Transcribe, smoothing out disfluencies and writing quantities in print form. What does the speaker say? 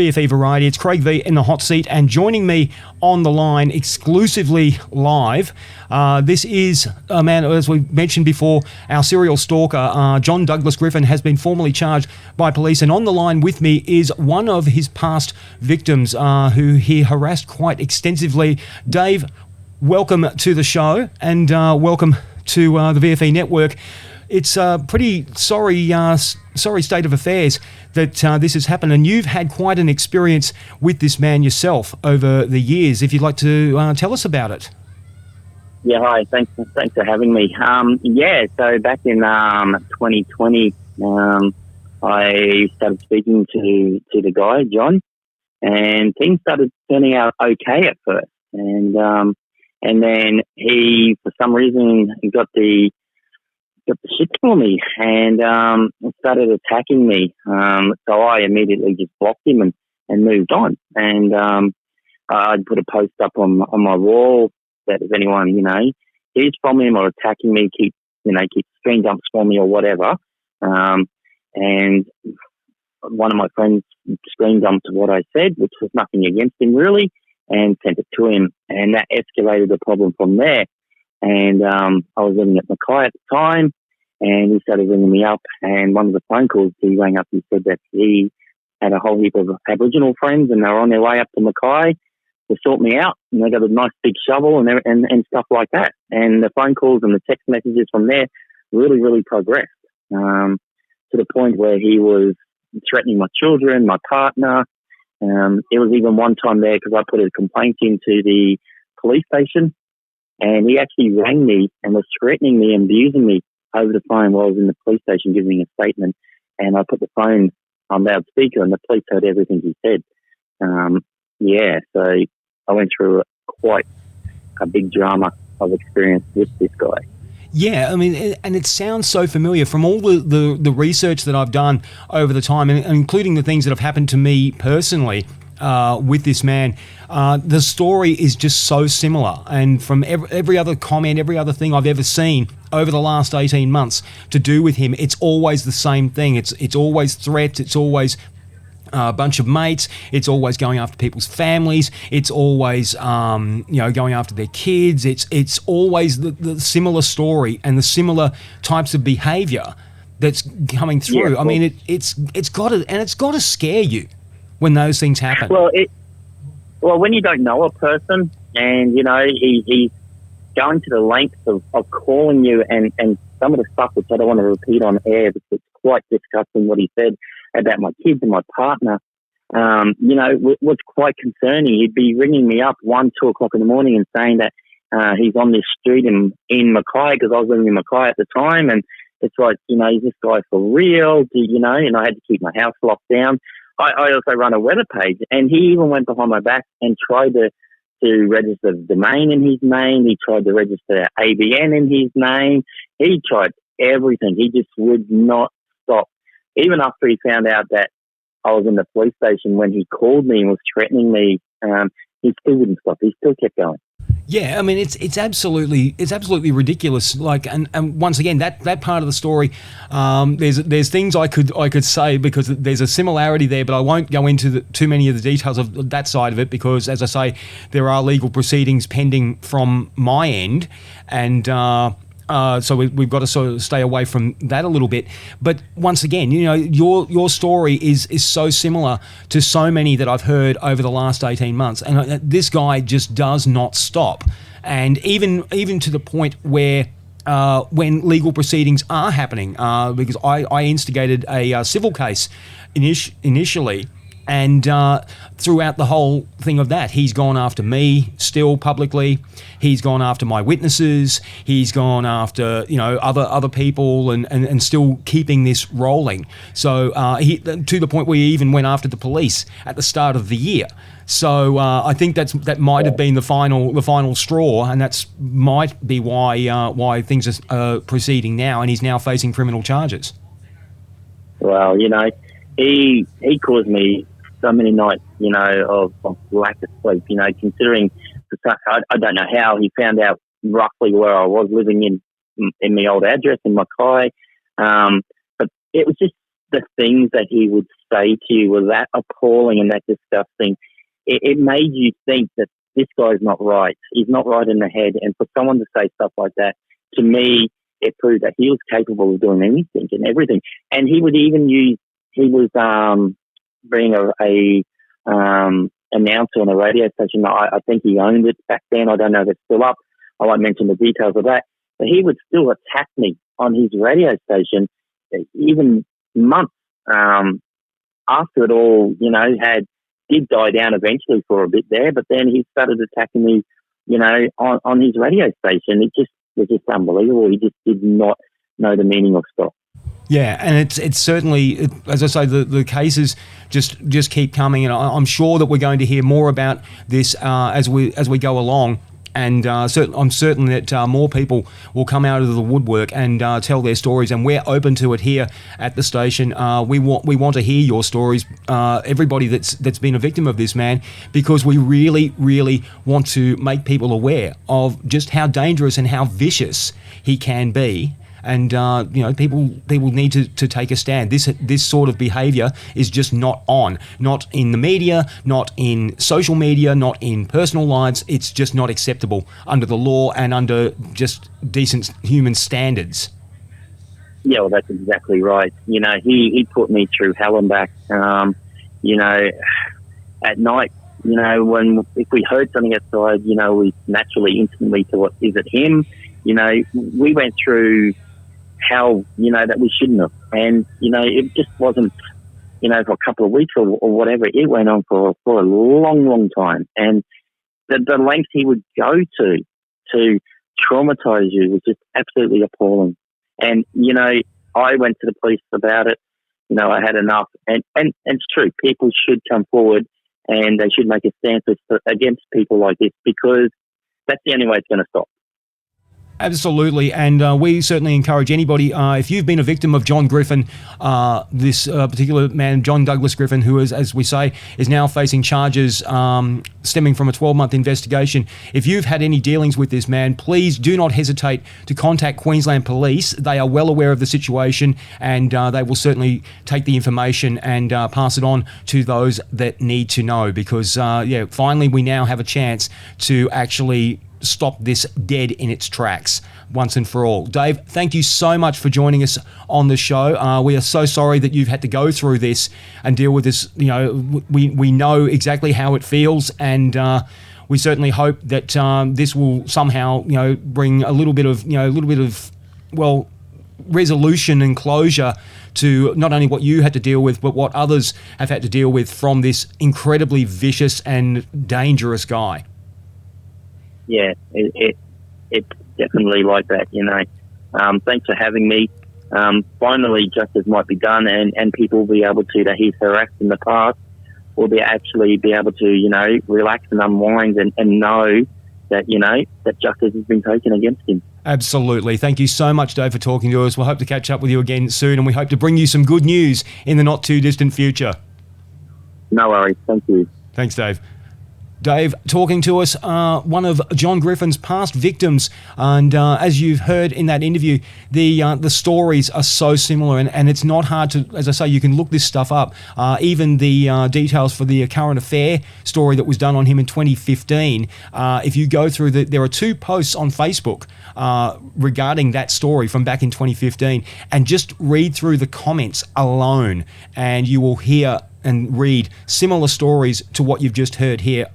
VFE Variety. It's Craig V in the hot seat, and joining me on the line exclusively live, this is a man, as we mentioned before, our serial stalker, John Douglas GRIFFIN, has been formally charged by police, and on the line with me is one of his past victims who he harassed quite extensively. Dave, welcome to the show, and welcome to the VFE network. It's a pretty sorry state of affairs that this has happened, and you've had quite an experience with this man yourself over the years. If you'd like to tell us about it. Yeah, hi. Thanks for having me. So back in 2020, I started speaking to the guy, John, and things started turning out okay at first, and then he, for some reason, got the shit for me and started attacking me. So I immediately just blocked him and moved on. And I put a post up on my wall that if anyone, hears from him or attacking me, keep screen dumps for me or whatever. And one of my friends screen dumped what I said, which was nothing against him really, and sent it to him. And that escalated the problem from there. And I was living at Mackay at the time, and he started ringing me up. And one of the phone calls, he rang up and said that he had a whole heap of Aboriginal friends, and they were on their way up to Mackay to sort me out. And they got a nice big shovel and stuff like that. And the phone calls and the text messages from there really, really progressed to the point where he was threatening my children, my partner. It was even one time there because I put a complaint into the police station. And he actually rang me and was threatening me and abusing me over the phone while I was in the police station giving a statement. And I put the phone on loudspeaker and the police heard everything he said. So I went through quite a big drama of experience with this guy. Yeah, I mean, and it sounds so familiar from all the research that I've done over the time, and including the things that have happened to me personally. With this man, the story is just so similar, and from every other comment, every other thing I've ever seen over the last 18 months to do with him, it's always the same thing. It's always threats, it's always a bunch of mates, it's always going after people's families, it's always going after their kids, it's always the similar story and the similar types of behaviour that's coming through. Yeah, I mean, it's got to scare you when those things happen. Well, when you don't know a person and, he's going to the lengths of calling you and some of the stuff which I don't want to repeat on air because it's quite disgusting what he said about my kids and my partner, was quite concerning. He'd be ringing me up 1, 2 o'clock in the morning and saying that he's on this street in Mackay because I was living in Mackay at the time. And it's like, is this guy for real? And I had to keep my house locked down. I also run a weather page, and he even went behind my back and tried to register the domain in his name. He tried to register ABN in his name. He tried everything. He just would not stop. Even after he found out that I was in the police station, when he called me and was threatening me, he still wouldn't stop. He still kept going. Yeah, I mean it's absolutely ridiculous. Like, and once again, that part of the story, there's things I could say because there's a similarity there, but I won't go into too many of the details of that side of it because, as I say, there are legal proceedings pending from my end, and so we've got to sort of stay away from that a little bit. But once again, your story is so similar to so many that I've heard over the last 18 months. And this guy just does not stop. And even to the point where when legal proceedings are happening, because I instigated a civil case initially, and throughout the whole thing of that, he's gone after me still publicly. He's gone after my witnesses. He's gone after other people, and still keeping this rolling. So to the point where he even went after the police at the start of the year. So I think that might have been the final straw, and that's might be why things are proceeding now, and he's now facing criminal charges. Well, he caused me so many nights, of lack of sleep, considering, I don't know how he found out roughly where I was living in my old address in Mackay. But it was just the things that he would say to you were that appalling and that disgusting. It made you think that this guy's not right. He's not right in the head. And for someone to say stuff like that, to me, it proved that he was capable of doing anything and everything. And he would even being a announcer on a radio station. I think he owned it back then. I don't know if it's still up. I won't mention the details of that. But he would still attack me on his radio station, even months after it all, did die down eventually for a bit there. But then he started attacking me, on his radio station. It just was just unbelievable. He just did not know the meaning of stop. Yeah, and it's certainly, as I say, the cases just keep coming, and I'm sure that we're going to hear more about this as we go along. And I'm certain that more people will come out of the woodwork and tell their stories, and we're open to it here at the station. We want to hear your stories, everybody that's been a victim of this man, because we really, really want to make people aware of just how dangerous and how vicious he can be. And people need to take a stand. This sort of behaviour is just not in the media, not in social media, not in personal lives. It's just not acceptable under the law and under just decent human standards. Yeah, well, that's exactly right. He put me through hell and back. At night, if we heard something outside, we naturally instantly thought, is it him? We went through hell, that we shouldn't have. And, it just wasn't, for a couple of weeks or whatever. It went on for a long, long time. And the lengths he would go to traumatize you was just absolutely appalling. And, I went to the police about it. I had enough. And it's true. People should come forward and they should make a stance against people like this, because that's the only way it's going to stop. Absolutely, and we certainly encourage anybody, if you've been a victim of John Griffin, this particular man, John Douglas GRIFFIN, who is, as we say, is now facing charges stemming from a 12-month investigation. If you've had any dealings with this man, please do not hesitate to contact Queensland Police. They are well aware of the situation, and they will certainly take the information and pass it on to those that need to know, because, finally we now have a chance to actually stop this dead in its tracks once and for all. Dave, thank you so much for joining us on the show. We are so sorry that you've had to go through this and deal with this. We know exactly how it feels, and we certainly hope that this will somehow bring a little bit of resolution and closure to not only what you had to deal with, but what others have had to deal with from this incredibly vicious and dangerous guy. Yeah, it's definitely like that, Thanks for having me. Finally, justice might be done, and people will be able to, that he's harassed in the past, will be able to, relax and unwind and know that, that justice has been taken against him. Absolutely. Thank you so much, Dave, for talking to us. We'll hope to catch up with you again soon, and we hope to bring you some good news in the not too distant future. No worries. Thank you. Thanks, Dave. Dave talking to us, one of John Griffin's past victims, and as you've heard in that interview, the stories are so similar, and it's not hard to, as I say, you can look this stuff up. Even the details for the current affair story that was done on him in 2015, if you go through there are 2 posts on Facebook regarding that story from back in 2015, and just read through the comments alone, and you will hear and read similar stories to what you've just heard here